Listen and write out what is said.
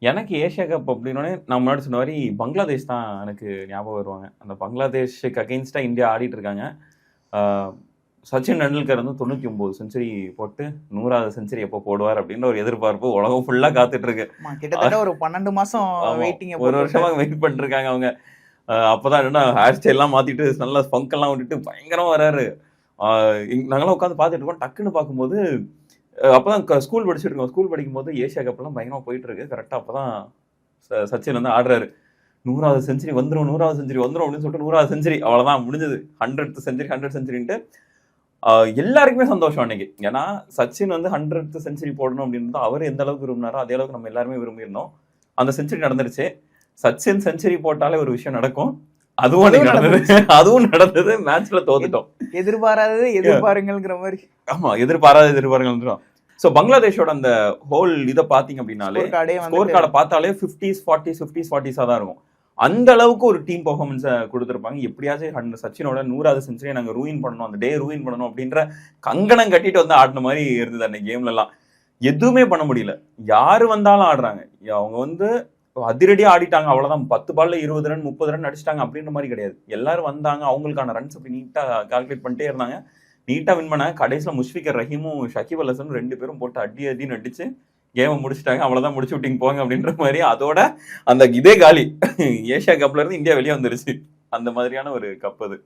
எனக்கு Asia cup அப்படின்னோடனே நான் முன்னாடி சொன்ன மாதிரி பங்களாதேஷ் தான் எனக்கு ஞாபகம் வருவாங்க. அந்த பங்களாதேஷுக்கு அகைன்ஸ்டா இந்தியா ஆடிட்டு இருக்காங்க. ஆ, சச்சின் டெண்டுல்கர் வந்து 99 செஞ்சுரி போட்டு 100வது செஞ்சுரி எப்போ போடுவார் அப்படின்னு ஒரு எதிர்பார்ப்பு உலகம் ஃபுல்லா காத்துட்டு இருக்கு. கிட்டத்தட்ட ஒரு 12 மாசம் வெயிட்டிங். ஒரு வருஷமா வெயிட் பண்ணிட்டு இருக்காங்க அவங்க. அப்பதான் என்ன ஹேர் ஸ்டைல் எல்லாம் மாத்திட்டு நல்லா ஃபங்க் எல்லாம் விட்டுட்டு பயங்கரமா வராரு. நாங்களாம் உட்காந்து பார்த்துட்டு இருக்கோம். டக்குன்னு பார்க்கும்போது அப்பதான் ஸ்கூல் படிச்சுட்டு இருக்கோம். ஸ்கூல் படிக்கும்போது ஏசியா கப் எல்லாம் பயங்கரமா போயிட்டு இருக்கு. கரெக்டா அப்பதான் சச்சின் வந்து ஆடுறாரு. 100வது செஞ்சுரி வந்துரும் 100வது செஞ்சுரி வந்துரும் அப்படின்னு சொல்லிட்டு 100வது செஞ்சுரி அவ்வளவுதான் முடிஞ்சது. 100th செஞ்சுரி 100 செஞ்சுரின்ட்டு எல்லாருக்குமே சந்தோஷம் அன்னைக்கு. ஏன்னா சச்சின் வந்து 100th செஞ்சுரி போடணும் அப்படின்னு அவர் எந்த அளவுக்கு விரும்பினாரோ அதே அளவுக்கு நம்ம எல்லாருமே விரும்பியிருந்தோம். அந்த செஞ்சுரி நடந்துருச்சு. சச்சின் செஞ்சுரி போட்டாலே ஒரு விஷயம் நடக்கும். அதுவும் நடந்தது. அதுவும் நடந்தது. மேட்ச்ல தோத்துட்டோம். எதிர்பாராதது எதிர்பாருங்கிற மாதிரி. ஆமா, எதிர்பாராதது. சோ பங்களாதேஷோட அந்த ஹோல் இதை பாத்தீங்க அப்படின்னாலே ஸ்கோர் கார்டை பார்த்தாலே 50s 40s 50s 40s தான் இருக்கும். அந்த அளவுக்கு ஒரு டீம் பெர்ஃபார்மன்ஸை கொடுத்துருப்பாங்க. எப்படியாச்சும் சச்சினோட 100வது செஞ்சுரியை நாங்க ரூயின் பண்ணணும், அந்த டே ரூயின் பண்ணணும் அப்படின்ற கங்கணம் கட்டிட்டு வந்து ஆடின மாதிரி இருந்தது அந்த கேம்ல எல்லாம். எதுவுமே பண்ண முடியல. யாரு வந்தாலும் ஆடுறாங்க. அவங்க வந்து அதிரடியா ஆடிட்டாங்க அவ்வளவுதான். 10 பால்ல 20 ரன் 30 ரன் அடிச்சிட்டாங்க அப்படின்ற மாதிரி கிடையாது. எல்லாரும் வந்தாங்க, அவங்களுக்கான ரன்ஸ் அப்படி நீட்டா கால்குலேட் பண்ணிட்டே இருந்தாங்க. நீட்டா வின் பண்ணாங்க. கடைசியில முஷ்ஃபிகர் ரஹீமும் ஷகிப் அல் ஹசனும் 2 பேரும் போட்டு அடின்னு அடிச்சு கேமை முடிச்சுட்டாங்க. அவ்வளவுதான், முடிச்சு விட்டீங்க போங்க அப்படின்ற மாதிரி. அதோட அந்த இதே காலி. ஏசியா கப்ல இருந்து இந்தியா வெளியே வந்துருச்சு. அந்த மாதிரியான ஒரு கப் அது.